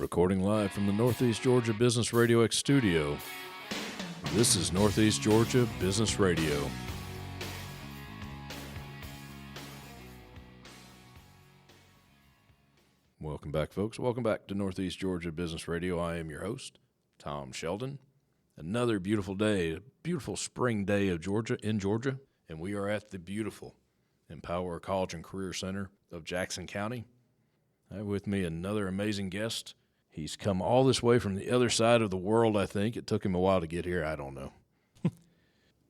Recording live from the Northeast Georgia Business RadioX studio. This is Northeast Georgia Business Radio. Welcome back, folks. Welcome back to Northeast Georgia Business Radio. I am your host, Tom Sheldon. Another beautiful day, a beautiful spring day of Georgia, and we are at the beautiful Empower College and Career Center of Jackson County. I have with me another amazing guest. He's come all this way from the other side of the world, I think. It took him a while to get here. I don't know.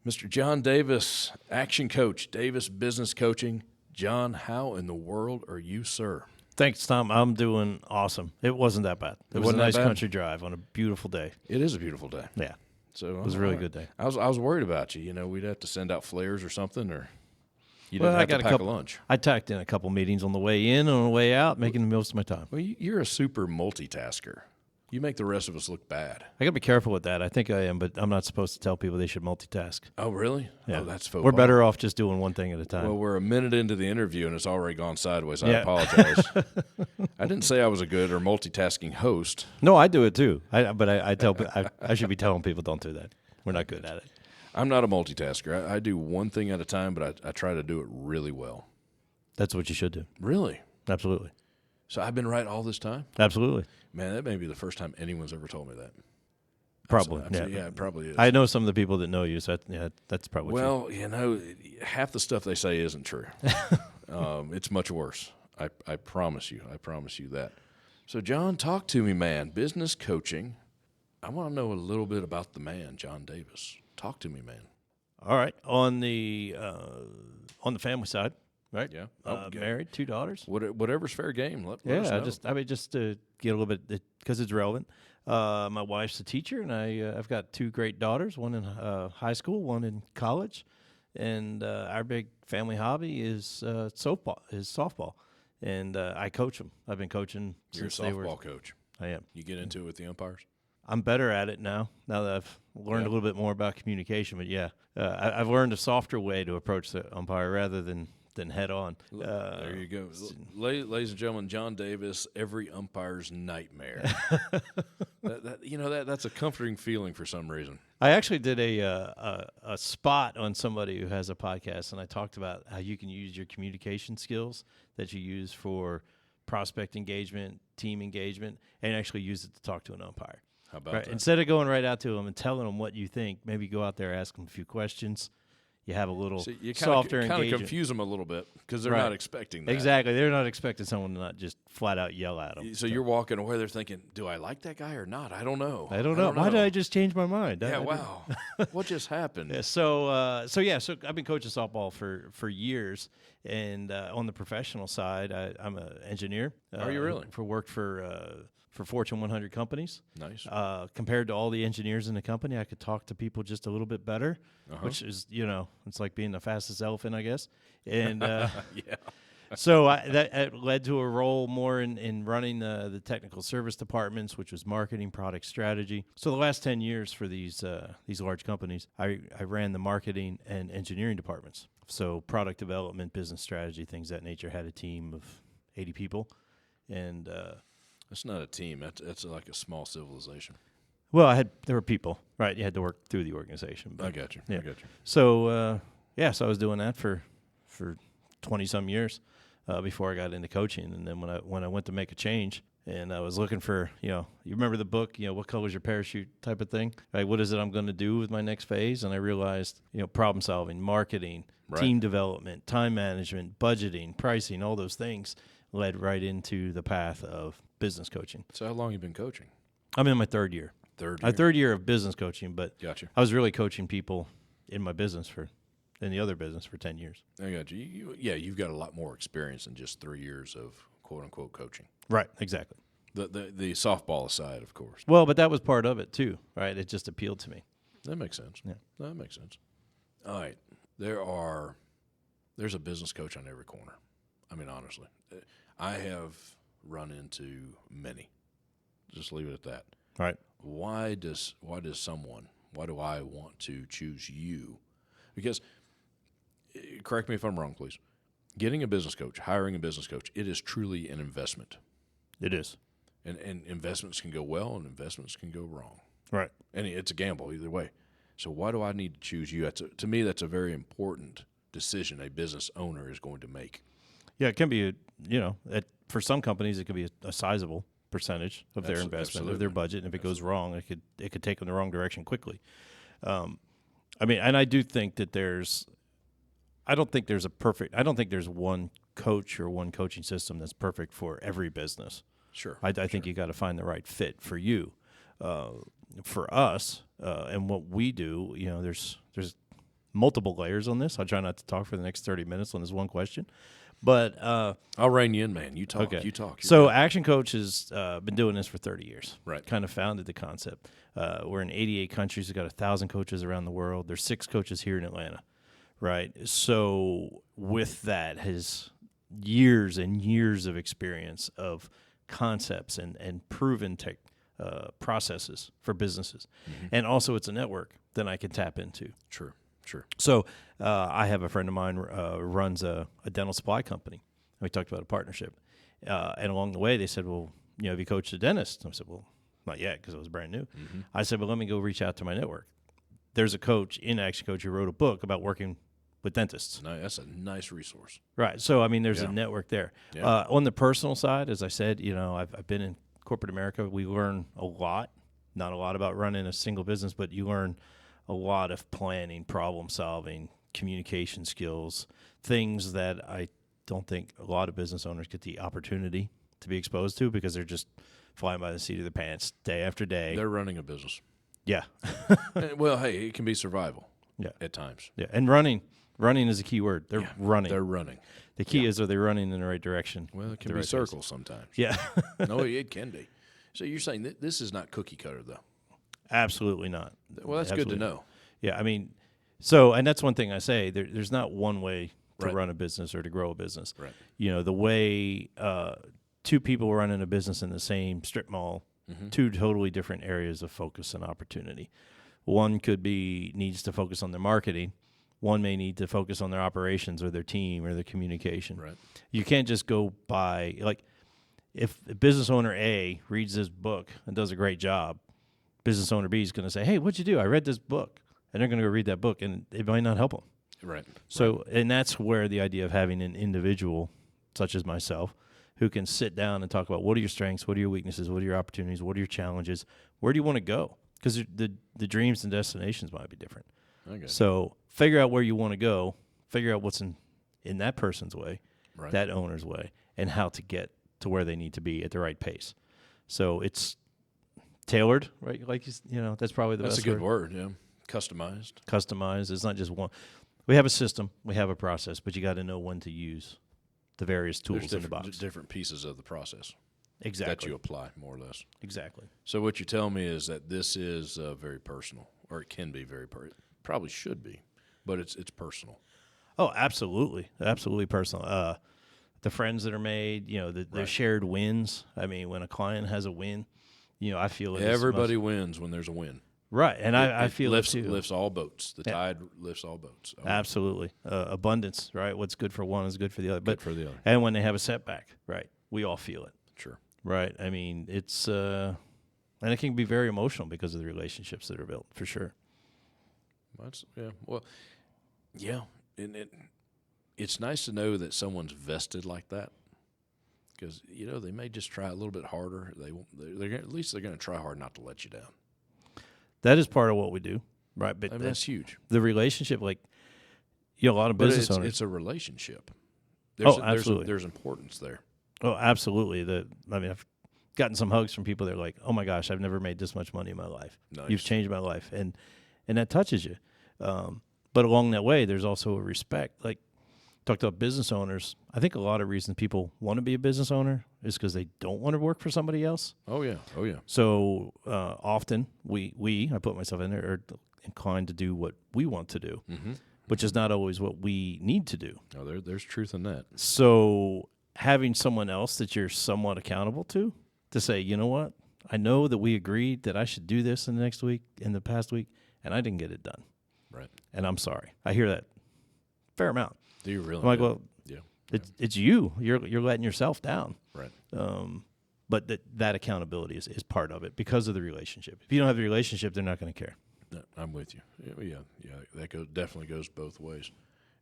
Mr. John Davis, ActionCOACH, Davis Business Coaching. John, how in the world are you, sir? Thanks, Tom. I'm doing awesome. It wasn't that bad. It was a nice country drive on a beautiful day. It is a beautiful day. Yeah. So it was a really good day. I was worried about you. You know, we'd have to send out flares or something, or you didn't have to pack a lunch. I tacked in a couple meetings on the way in and on the way out, making the most of my time. Well, you're a super multitasker. You make the rest of us look bad. I got to be careful with that. I think I am, but I'm not supposed to tell people they should multitask. Oh, really? Yeah. Oh, that's faux We're pas. better off just doing one thing at a time. Well, we're a minute into the interview, and it's already gone sideways. I Yeah. apologize. I didn't say I was a good or multitasking host. No, I do it too. I should be telling people don't do that. We're not good at it. I'm not a multitasker. I do one thing at a time, but I try to do it really well. That's what you should do. Really? Absolutely. So I've been right all this time? Absolutely. Man, that may be the first time anyone's ever told me that. Probably. Yeah, it probably is. I know some of the people that know you, so that's probably true. Well, you know, half the stuff they say isn't true. It's much worse. I promise you. I promise you that. So, John, talk to me, man. Business coaching. I want to know a little bit about the man, John Davis. Talk to me, man. All right. On the family side, right? Yeah. Married, 2 daughters. Whatever's fair game. Let us know. Just to get a little bit, because it's relevant. My wife's a teacher, and I've got 2 great daughters, one in high school, one in college, and our big family hobby is softball, and I coach them. I've been coaching You're since a they were. softball coach. I am. You get into it with the umpires? I'm better at it now that I've learned a little bit more about communication. But I've learned a softer way to approach the umpire rather than head on. There you go. Ladies and gentlemen, John Davis, every umpire's nightmare. That's a comforting feeling for some reason. I actually did a spot on somebody who has a podcast, and I talked about how you can use your communication skills that you use for prospect engagement, team engagement, and actually use it to talk to an umpire. How about that? Instead of going right out to them and telling them what you think, maybe go out there, ask them a few questions. You have a little softer engagement. Kind of confuse them a little bit because they're not expecting that. Exactly. They're not expecting someone to not just flat out yell at them. So you're walking away, they're thinking, do I like that guy or not? I don't know. I don't know. Why did I just change my mind? Yeah, wow. What just happened? Yeah, so I've been coaching softball for years, and on the professional side, I'm an engineer. Are you really? Worked for Fortune 100 companies. Nice. Compared to all the engineers in the company, I could talk to people just a little bit better, which is, it's like being the fastest elephant, I guess. And yeah. So that led to a role more in running the technical service departments, which was marketing, product strategy. So the last 10 years for these large companies, I ran the marketing and engineering departments. So product development, business strategy, things of that nature. Had a team of 80 people, and That's not a team. That's like a small civilization. well, there were people, right? You had to work through the organization. But, I got you. yeah. I got you. So so I was doing that for 20-some years before I got into coaching. And then when I went to make a change, and I was looking for, you remember the book, what color's your parachute type of thing, right? What is it I'm going to do with my next phase? And I realized, problem solving, marketing, team development, time management, budgeting, pricing, all those things led right into the path of business coaching. So how long have you been coaching? I'm in my third year. My third year of business coaching, but Gotcha. I was really coaching people in my business in the other business for 10 years. I got you. You've got a lot more experience than just 3 years of quote-unquote coaching. Right, exactly. The softball aside, of course. Well, but that was part of it too, right? It just appealed to me. That makes sense. Yeah. That makes sense. All right. There's a business coach on every corner. I mean, honestly. I have run into many. Just leave it at that. Right. Why do I want to choose you? Because, correct me if I'm wrong, please. Getting a business coach, hiring a business coach, it is truly an investment. It is. And investments can go well and investments can go wrong. Right. And it's a gamble either way. So why do I need to choose you? To me, that's a very important decision a business owner is going to make. Yeah, it can be, for some companies, it could be a sizable percentage of their investment, of their budget. And if it goes wrong, it could take them the wrong direction quickly. And I do think that I don't think there's one coach or one coaching system that's perfect for every business. Sure. I think you got to find the right fit for you. For us, and what we do, there's multiple layers on this. I'll try not to talk for the next 30 minutes on this one question. But I'll rein you in, man. You talk. Okay. You talk. So ActionCOACH has been doing this for 30 years. Right. Kind of founded the concept. We're in 88 countries. We've got 1,000 coaches around the world. There's 6 coaches here in Atlanta. Right. So with that has years and years of experience of concepts and proven processes for businesses. Mm-hmm. And also it's a network that I can tap into. Sure. So I have a friend of mine runs a dental supply company. We talked about a partnership. And along the way, they said, well, have you coached a dentist? I said, well, not yet because it was brand new. Mm-hmm. I said, well, let me go reach out to my network. There's a coach in ActionCOACH who wrote a book about working with dentists. No, that's a nice resource. Right. So, there's a network there. Yeah. On the personal side, as I said, I've been in corporate America. We learn a lot, not a lot about running a single business, but you learn a lot of planning, problem solving, communication skills, things that I don't think a lot of business owners get the opportunity to be exposed to because they're just flying by the seat of their pants day after day. They're running a business. Yeah. Well, hey, it can be survival. Yeah. At times. Yeah. And running is a key word. They're running. They're running. The key is, are they running in the right direction? Well, it can be circles sometimes. Yeah. No, it can be. So you're saying that this is not cookie cutter, though? Absolutely not. Well, that's good to know. Yeah, and that's one thing I say. There's not one way to run a business or to grow a business. Right. The way 2 people running a business in the same strip mall, 2 totally different areas of focus and opportunity. One needs to focus on their marketing. One may need to focus on their operations or their team or their communication. Right. You can't just go by, if business owner A reads this book and does a great job, business owner B is going to say, hey, what'd you do? I read this book. And they're going to go read that book, and it might not help them. Right. So, and that's where the idea of having an individual, such as myself, who can sit down and talk about what are your strengths, what are your weaknesses, what are your opportunities, what are your challenges, where do you want to go? Because the dreams and destinations might be different. Okay. So figure out where you want to go, figure out what's in that person's way, that owner's way, and how to get to where they need to be at the right pace. So it's tailored, right? That's probably the best word. That's a good word, yeah. Customized. It's not just one. We have a system. We have a process, but you got to know when to use the various tools in the box. Different pieces of the process. Exactly. That you apply, more or less. Exactly. So what you tell me is that this is very personal, or it can be very probably should be, but it's personal. Oh, absolutely. Absolutely personal. The friends that are made, the shared wins. When a client has a win, I feel it. Everybody wins when there's a win. Right, and I feel it too. Lifts all boats. The tide lifts all boats. Absolutely. Abundance, right? What's good for one is good for the other. Good for the other. And when they have a setback, right, we all feel it. Sure. Right. It's and it can be very emotional because of the relationships that are built, for sure. And it's nice to know that someone's vested like that. Because they may just try a little bit harder. At least they're going to try hard not to let you down. That is part of what we do, right? But that's huge. The relationship, a lot of business owners. It's a relationship. Absolutely. There's importance there. Oh, absolutely. I've gotten some hugs from people that are like, oh my gosh, I've never made this much money in my life. Nice. You've changed my life. And that touches you. But along that way, there's also a respect. Talked about business owners. I think a lot of reasons people want to be a business owner is because they don't want to work for somebody else. Oh yeah. So often I put myself in there, are inclined to do what we want to do, which is not always what we need to do. Oh, there's truth in that. So having someone else that you're somewhat accountable to say, you know what, I know that we agreed that I should do this in the past week, and I didn't get it done. Right. And I'm sorry. I hear that fair amount. Do you really? I'm like, well, yeah. It's you. You're letting yourself down. Right. But that accountability is part of it because of the relationship. If you don't have the relationship, they're not going to care. No, I'm with you. Yeah. That definitely goes both ways.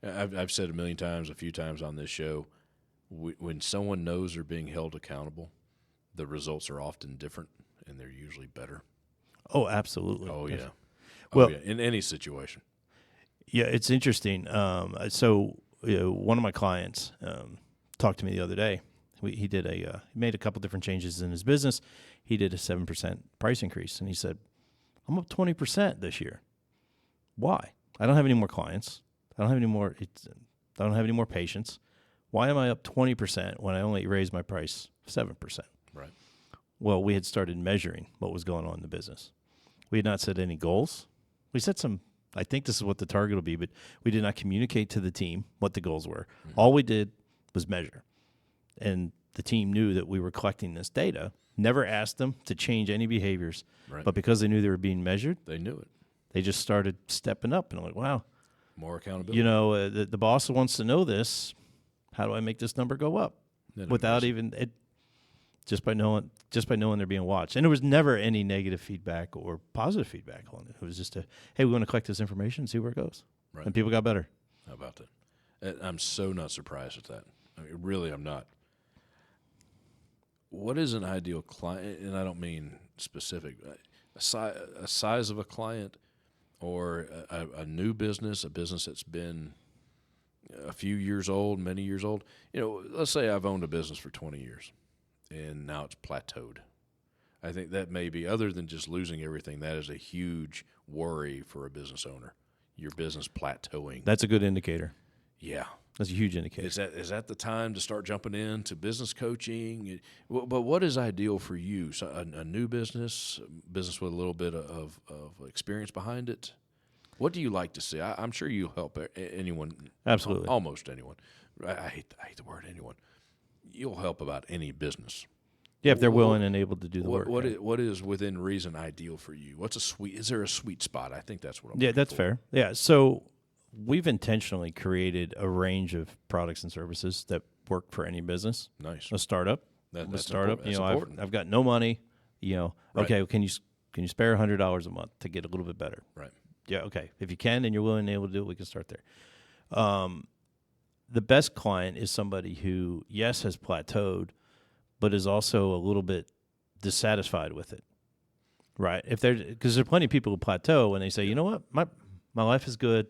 I've said a few times on this show, when someone knows they're being held accountable, the results are often different, and they're usually better. Oh, absolutely. Oh, yeah. Well, in any situation. Yeah, it's interesting. So one of my clients talked to me the other day. He made a couple different changes in his business. He did a 7% price increase, and he said, "I'm up 20% this year. Why? I don't have any more clients. I don't have any more patients. Why am I up 20% when I only raised my price 7%?" Right. Well, we had started measuring what was going on in the business. We had not set any goals. We set some. I think this is what the target will be, but we did not communicate to the team what the goals were. Mm-hmm. All we did was measure. And the team knew that we were collecting this data, never asked them to change any behaviors. Right. But because they knew they were being measured, they knew it. They just started stepping up. And I'm like, wow. More accountability. The boss wants to know this. How do I make this number go up? Without even it, just by knowing they're being watched. And there was never any negative feedback or positive feedback on it. It was just hey, we want to collect this information and see where it goes. Right. And people got better. How about that? I'm so not surprised at that. I mean, really, I'm not. What is an ideal client? And I don't mean specific. A size of a client, or a new business, a business that's been a few years old, many years old. Let's say I've owned a business for 20 years, and now it's plateaued. I think that may be, other than just losing everything, that is a huge worry for a business owner. Your business plateauing. That's a good indicator. Yeah. That's a huge indicator. Is that the time to start jumping into business coaching? But what is ideal for you? So a new business with a little bit of experience behind it? What do you like to see? I'm sure you help anyone. Absolutely. Almost anyone. I hate the word anyone. You'll help about any business. Yeah, if they're willing and able to do the work. What is within reason ideal for you? Is there a sweet spot? I think that's what I'm. Yeah, that's fair. Yeah, so we've intentionally created a range of products and services that work for any business. Nice. A startup. That's a startup. important. I've got no money. Right. Okay, can you spare $100 a month to get a little bit better? Right. Yeah. Okay. If you can and you're willing and able to do it, we can start there. The best client is somebody who, yes, has plateaued, but is also a little bit dissatisfied with it. Right. Because there are plenty of people who plateau and they say, you know what, my life is good.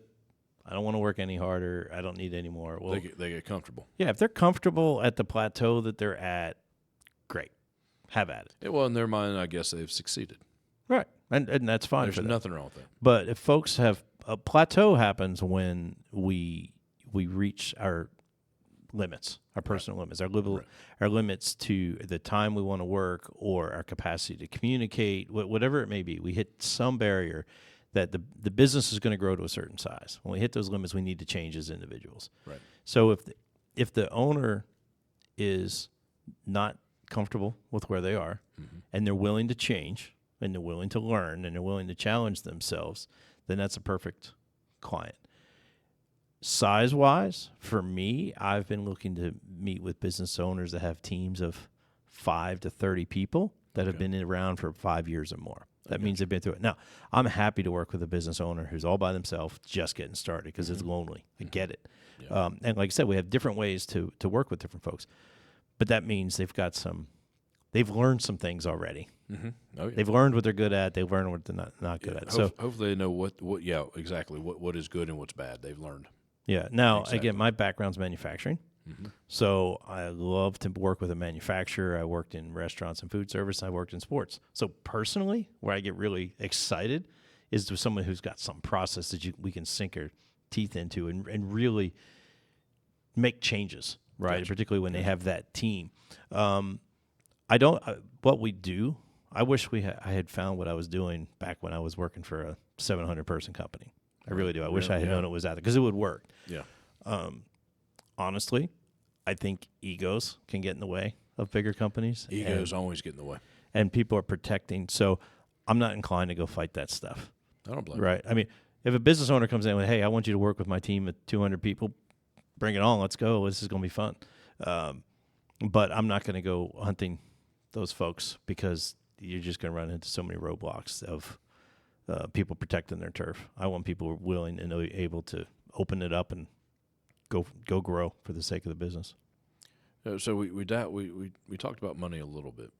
I don't want to work any harder. I don't need any more. Well, they get comfortable. Yeah, if they're comfortable at the plateau that they're at, great. Have at it. Yeah, well, in their mind, I guess they've succeeded. Right, and that's fine. There's nothing wrong with that. But if folks have a plateau happens when we reach our limits, our personal limits, our limits to the time we want to work or our capacity to communicate, whatever it may be. We hit some barrier that the business is going to grow to a certain size. When we hit those limits, we need to change as individuals. Right. So if the owner is not comfortable with where they are, mm-hmm. and they're willing to change, and they're willing to learn, and they're willing to challenge themselves, then that's a perfect client. Size-wise, for me, I've been looking to meet with business owners that have teams of 5 to 30 people that have been around for 5 years or more. That means they've been through it. Now, I'm happy to work with a business owner who's all by themselves, just getting started, because mm-hmm. it's lonely. I get it. Yeah. And like I said, we have different ways to work with different folks. But that means they've learned some things already. Mm-hmm. Oh, yeah. They've learned what they're good at. They've learned what they're not good at. So hopefully they know what is good and what's bad. They've learned. Yeah. Now, again, my background's manufacturing. Mm-hmm. So I love to work with a manufacturer. I worked in restaurants and food service. I worked in sports. So personally, where I get really excited is with someone who's got some process that we can sink our teeth into and really make changes, right? Gotcha. Particularly when they have that team. What we do, I wish I had found what I was doing back when I was working for a 700-person company. I really do. I wish I had known it was out there, because it would work. Yeah. Honestly, I think egos can get in the way of bigger companies. Egos always get in the way. And people are protecting. So I'm not inclined to go fight that stuff. I don't blame you. Right. I mean, if a business owner comes in with, hey, I want you to work with my team of 200 people, bring it on. Let's go. This is going to be fun. But I'm not going to go hunting those folks because you're just going to run into so many roadblocks of people protecting their turf. I want people willing and able to open it up and go grow for the sake of the business. So we talked about money a little bit.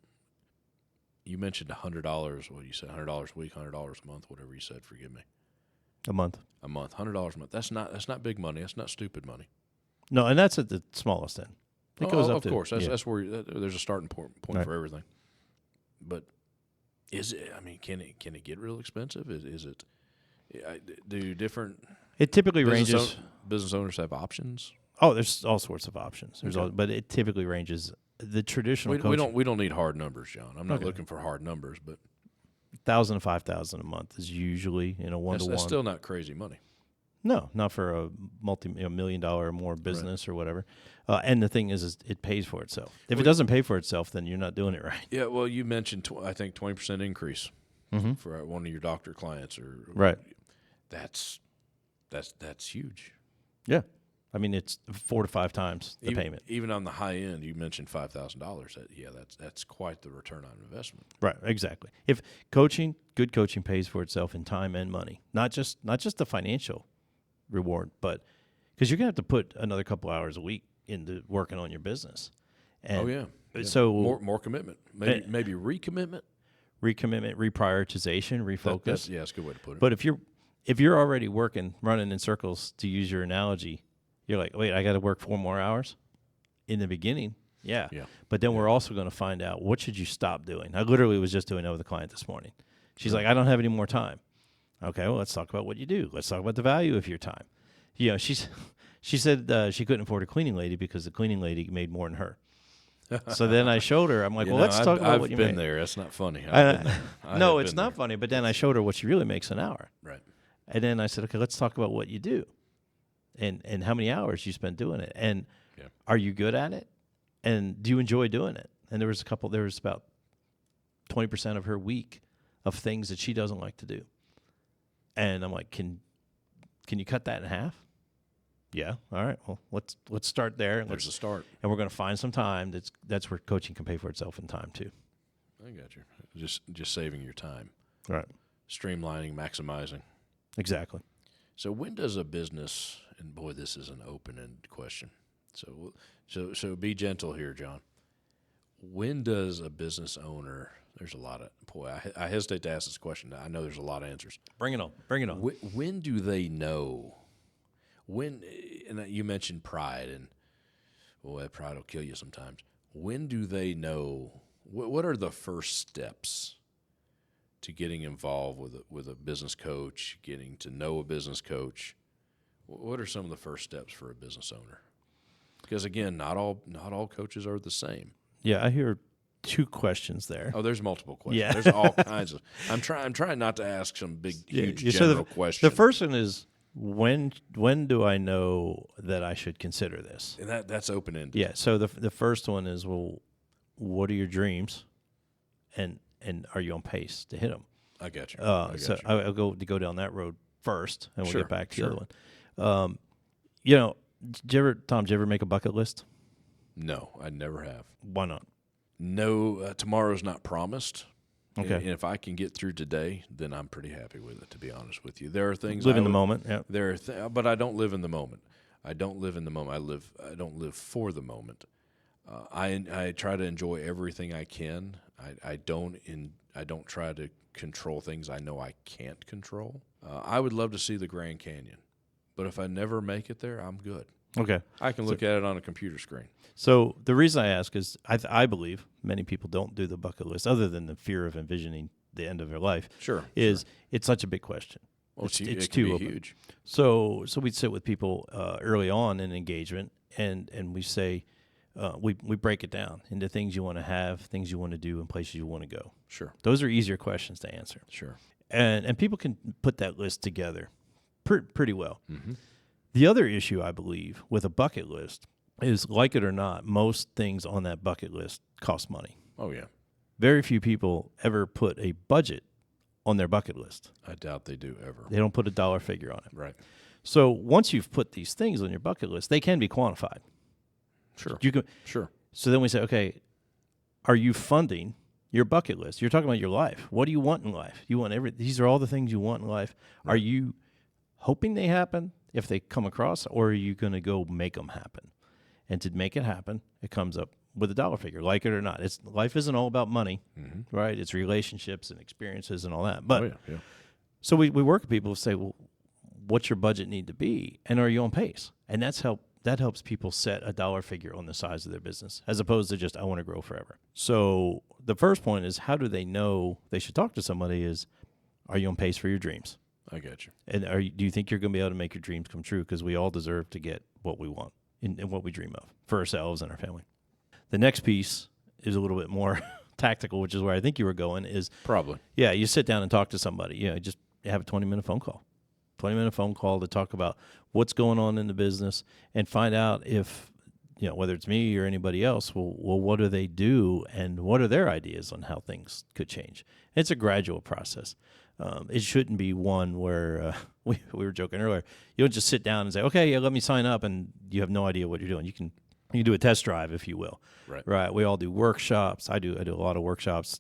You mentioned $100. What you said? $100 a week, $100 a month, whatever you said. Forgive me. A month. $100 a month. That's not big money. That's not stupid money. No, and that's at the smallest end. It goes up of to, course. That's yeah. that's where there's a starting point Right. for everything. But is it? I mean, can it get real expensive? Is it? Do different It typically ranges. Business owners have options. Oh, there's all sorts of options. Okay. But it typically ranges. The traditional We don't need hard numbers, John. I'm not looking for hard numbers, but $1,000 to $5,000 a month is usually in a one-to-one. That's still not crazy money. No, not for a $1 million or more business or whatever. And the thing is it pays for itself. If it doesn't pay for itself, then you're not doing it right. Yeah, well, you mentioned I think 20% increase for one of your doctor clients, or Right. That's huge. Yeah, I mean it's 4 to 5 times the payment. Even on the high end, you mentioned $5,000. That's quite the return on investment. Right, exactly. If good coaching pays for itself in time and money, not just the financial reward, but because you're gonna have to put another couple hours a week into working on your business. And so more commitment, maybe recommitment, reprioritization, refocus. That's a good way to put it. But if you're already running in circles, to use your analogy, you're like, wait, I got to work 4 more hours in the beginning. Yeah. But then we're also going to find out what should you stop doing. I literally was just doing that with a client this morning. She's like, I don't have any more time. Okay, well, let's talk about what you do. Let's talk about the value of your time. You know, she said she couldn't afford a cleaning lady because the cleaning lady made more than her. So then I showed her. I'm like, let's talk about what you make. I've been there. That's not funny. No, it's not funny. But then I showed her what she really makes an hour. Right. And then I said, okay, let's talk about what you do, and how many hours you spend doing it, and are you good at it, and do you enjoy doing it? And there was about 20% of her week of things that she doesn't like to do. And I'm like, can you cut that in half? Yeah. All right. Well, let's start there. There's a start. And we're going to find some time. That's where coaching can pay for itself in time too. I got you. Just saving your time. Right. Streamlining, maximizing. Exactly. So when does a business, and boy, this is an open-ended question. So be gentle here, John. When does a business owner, there's a lot of, I hesitate to ask this question. I know there's a lot of answers. Bring it on. When do they know? And you mentioned pride, and that pride will kill you sometimes. When do they know? What are the first steps to getting involved with a business coach, getting to know a business coach? What are some of the first steps for a business owner? Because again, not all coaches are the same. Yeah, I hear 2 questions there. Oh, there's multiple questions. Yeah. There's all kinds of. I'm trying not to ask some big, huge general question. The first one is when do I know that I should consider this? And that's open ended. Yeah. So the first one is, well, what are your dreams, and are you on pace to hit them? I got you. I'll go down that road first, and we'll get back to the other one. Tom, did you ever make a bucket list? No, I never have. Why not? No, tomorrow's not promised. Okay. And if I can get through today, then I'm pretty happy with it, to be honest with you. There are things live in the moment. Yeah. But I don't live in the moment. I don't live for the moment. I try to enjoy everything I can. I don't try to control things I know I can't control. I would love to see the Grand Canyon, but if I never make it there, I'm good. Okay. I can look at it on a computer screen. So the reason I ask is I believe many people don't do the bucket list, other than the fear of envisioning the end of their life. It's such a big question. Well, it's too open. Huge. So we'd sit with people early on in engagement, and we say we break it down into things you want to have, things you want to do, and places you want to go. Sure. Those are easier questions to answer. Sure. And people can put that list together pretty well. Mm-hmm. The other issue, I believe, with a bucket list is, like it or not, most things on that bucket list cost money. Oh, yeah. Very few people ever put a budget on their bucket list. I doubt they do ever. They don't put a dollar figure on it. Right. So once you've put these things on your bucket list, they can be quantified. Sure. You can. Sure. So then we say, okay, are you funding your bucket list? You're talking about your life. What do you want in life? You want these are all the things you want in life. Right. Are you hoping they happen if they come across, or are you going to go make them happen? And to make it happen, it comes up with a dollar figure, like it or not. Life isn't all about money, right? It's relationships and experiences and all that. But so we work with people who say, well, what's your budget need to be? And are you on pace? And that helps people set a dollar figure on the size of their business, as opposed to just, I want to grow forever. So the first point is, how do they know they should talk to somebody is, are you on pace for your dreams? I got you. And do you think you're going to be able to make your dreams come true? Because we all deserve to get what we want and what we dream of for ourselves and our family. The next piece is a little bit more tactical, which is where I think you were going, is probably. Yeah, you sit down and talk to somebody. Just have a 20-minute phone call. 20-minute phone call to talk about what's going on in the business and find out if, whether it's me or anybody else, well, what do they do and what are their ideas on how things could change? It's a gradual process. It shouldn't be one where we were joking earlier. You don't just sit down and say, okay, let me sign up, and you have no idea what you're doing. You can do a test drive, if you will. Right. We all do workshops. I do a lot of workshops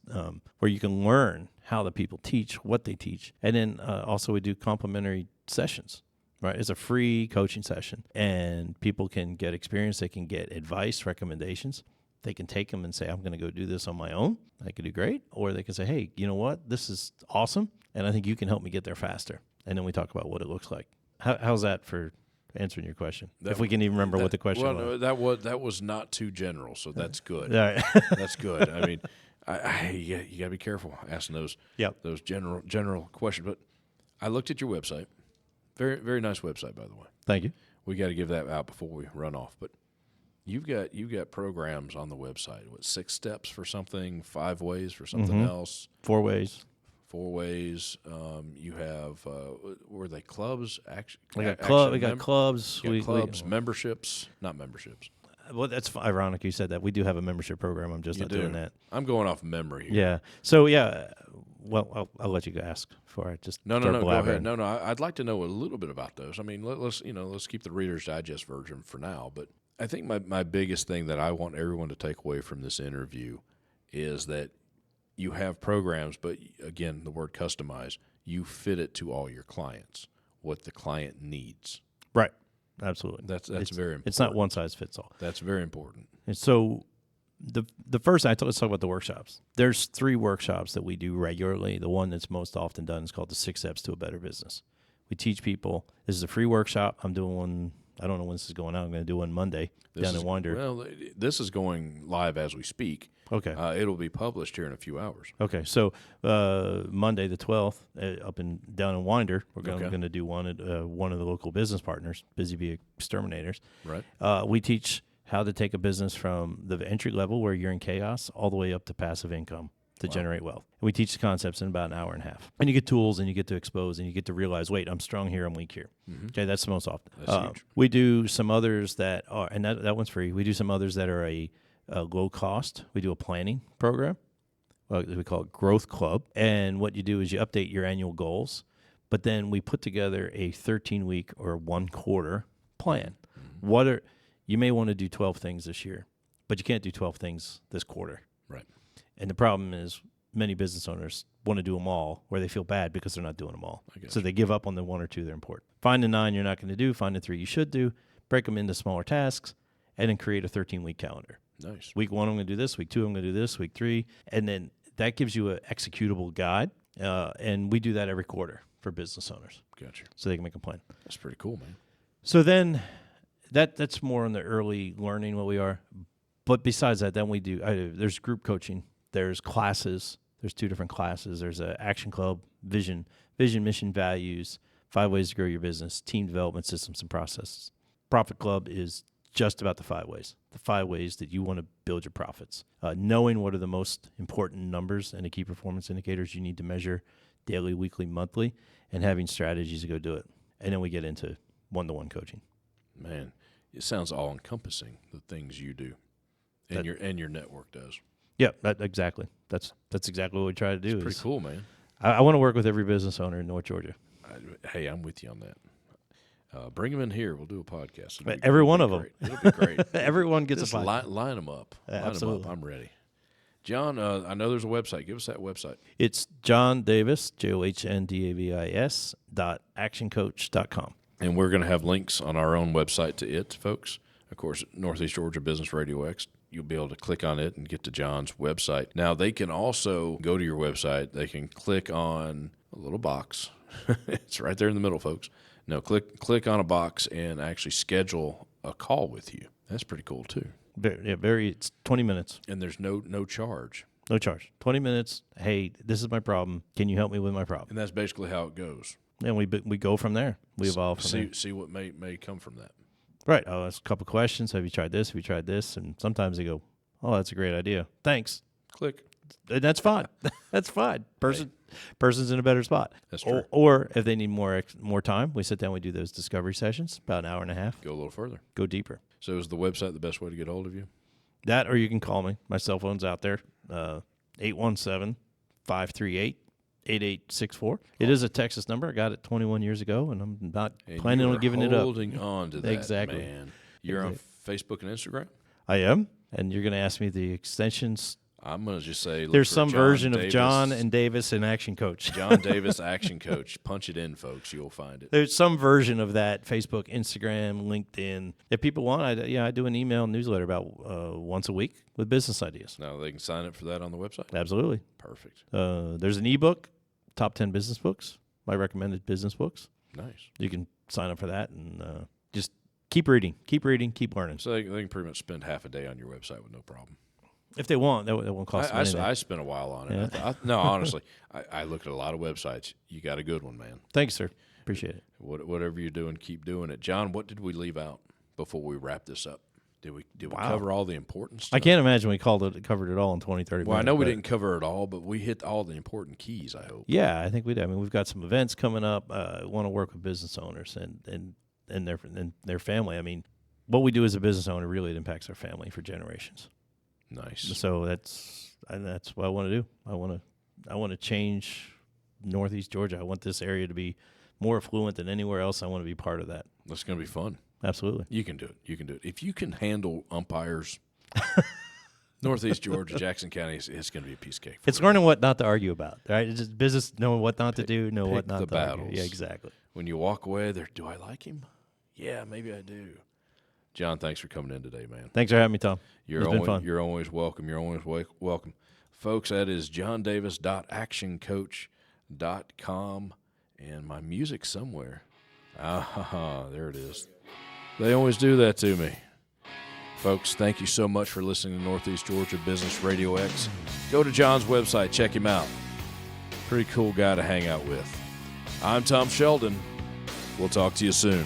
where you can learn how the people teach, what they teach. And then also we do complimentary sessions, right? It's a free coaching session, and people can get experience. They can get advice, recommendations. They can take them and say, I'm going to go do this on my own. I could do great. Or they can say, hey, you know what? This is awesome, and I think you can help me get there faster. And then we talk about what it looks like. How's that for answering your question? If we can even remember what the question was. No, that was not too general, so that's good. All right. That's good. I mean, you got to be careful asking those general questions. But I looked at your website. Very, very nice website, by the way. Thank you. We got to give that out before we run off. But you've got programs on the website. What, 6 steps for something, 5 ways for something else, 4 ways. 4 ways. You have were they clubs? We got clubs. We got clubs, memberships, not memberships. Well, that's ironic you said that. We do have a membership program. I'm just not doing that. I'm going off memory here. Yeah. So well, I'll let you go ask before I just no. Go ahead. No. I'd like to know a little bit about those. I mean, let's keep the Reader's Digest version for now. But I think my biggest thing that I want everyone to take away from this interview is that you have programs, but again, the word customize, you fit it to all your clients, what the client needs. Right. Absolutely. That's very important. It's not one size fits all. That's very important. And so the first, let's talk about the workshops. There's 3 workshops that we do regularly. The one that's most often done is called the 6 Steps to a Better Business. We teach people. This is a free workshop. I'm doing one. I don't know when this is going out. I'm going to do one Monday down in Winder. Well, this is going live as we speak. Okay. It'll be published here in a few hours. Okay. So Monday the 12th, down in Winder, we're going to do one at one of the local business partners, Busy Bee Exterminators. Right. We teach how to take a business from the entry level where you're in chaos all the way up to passive income to generate wealth. And we teach the concepts in about an hour and a half. And you get tools, and you get to expose, and you get to realize, wait, I'm strong here, I'm weak here. Okay, that's the most often. That's huge. We do some others that are, and that one's free. We do some others that are a low cost. We do a planning program. We call it Growth Club. And what you do is you update your annual goals, but then we put together a 13-week or 1 quarter plan. You may want to do 12 things this year, but you can't do 12 things this quarter. Right. And the problem is many business owners want to do them all, where they feel bad because they're not doing them all. So they give up on the 1 or 2 that are important. Find the 9 you're not going to do. Find the 3 you should do. Break them into smaller tasks, and then create a 13-week calendar. Nice. Week 1, I'm going to do this. Week 2, I'm going to do this. Week 3. And then that gives you an executable guide. And we do that every quarter for business owners. Gotcha. So they can make a plan. That's pretty cool, man. So then that's more in the early learning what we are. But besides that, then we do, there's group coaching. There's classes. There's 2 different classes. There's an Action Club, vision, mission, values, 5 ways to grow your business, team development systems and processes. Profit Club is just about the 5 ways that you want to build your profits. Knowing what are the most important numbers and the key performance indicators you need to measure daily, weekly, monthly, and having strategies to go do it. And then we get into one-to-one coaching. Man, it sounds all-encompassing, the things you do and your network does. Yeah, exactly. That's exactly what we try to do. It's pretty cool, man. I want to work with every business owner in North Georgia. Hey, I'm with you on that. Bring them in here. We'll do a podcast. Every one of them. It'll be great. Everyone gets a podcast. Line them up. Absolutely. I'm ready. John, I know there's a website. Give us that website. It's John Davis, JohnDavis .actioncoach.com. And we're going to have links on our own website to it, folks. Of course, Northeast Georgia Business RadioX. You'll be able to click on it and get to John's website. Now, they can also go to your website. They can click on a little box. It's right there in the middle, folks. No, click on a box and actually schedule a call with you. That's pretty cool, too. It's 20 minutes. And there's no charge. No charge. 20 minutes. Hey, this is my problem. Can you help me with my problem? And that's basically how it goes. And we go from there. We evolve from there. See what may come from that. Right. I'll ask a couple questions. Have you tried this? Have you tried this? And sometimes they go, oh, that's a great idea. Thanks. Click. And that's fine. That's fine. Person's in a better spot. That's true. Or if they need more time, we sit down, we do those discovery sessions, about an hour and a half. Go a little further. Go deeper. So is the website the best way to get hold of you? That, or you can call me. My cell phone's out there, 817-538-8864. It is a Texas number. I got it 21 years ago, and I'm not planning on giving it up. Holding on to that, exactly. Man. You're on Facebook and Instagram? I am, and you're going to ask me the extensions. I'm going to just say there's some version of John and Davis and ActionCOACH. John Davis ActionCOACH. Punch it in, folks. You'll find it. There's some version of that, Facebook, Instagram, LinkedIn. If people want, I do an email newsletter about once a week with business ideas. Now they can sign up for that on the website? Absolutely. Perfect. There's an ebook, Top 10 Business Books, my recommended business books. Nice. You can sign up for that and just keep reading, keep learning. So they can pretty much spend half a day on your website with no problem. If they want, that won't cost them anything. I spent a while on it. Yeah. No, honestly, I looked at a lot of websites. You got a good one, man. Thanks, sir. Appreciate it. Whatever you're doing, keep doing it. John, what did we leave out before we wrap this up? Did we cover all the important stuff? I can't imagine we covered it all in 20, 30 minutes. Well, I know we didn't cover it all, but we hit all the important keys, I hope. Yeah, I think we did. I mean, we've got some events coming up. Want to work with business owners and their family. I mean, what we do as a business owner really impacts our family for generations. Nice. So that's what I want to do. I want to change Northeast Georgia. I want this area to be more affluent than anywhere else. I want to be part of that. That's going to be fun. Absolutely. You can do it. If you can handle umpires, Northeast Georgia, Jackson County, it's going to be a piece of cake. It's learning what not to argue about, right? It's just business, knowing what not to do, what not to battles. argue. Yeah, exactly. When you walk away, do I like him? Yeah, maybe I do. John, thanks for coming in today, man. Thanks for having me, Tom. It's been fun. You're always welcome. You're always welcome. Folks, that is johndavis.actioncoach.com. And my music somewhere. There it is. They always do that to me. Folks, thank you so much for listening to Northeast Georgia Business RadioX. Go to John's website. Check him out. Pretty cool guy to hang out with. I'm Tom Sheldon. We'll talk to you soon.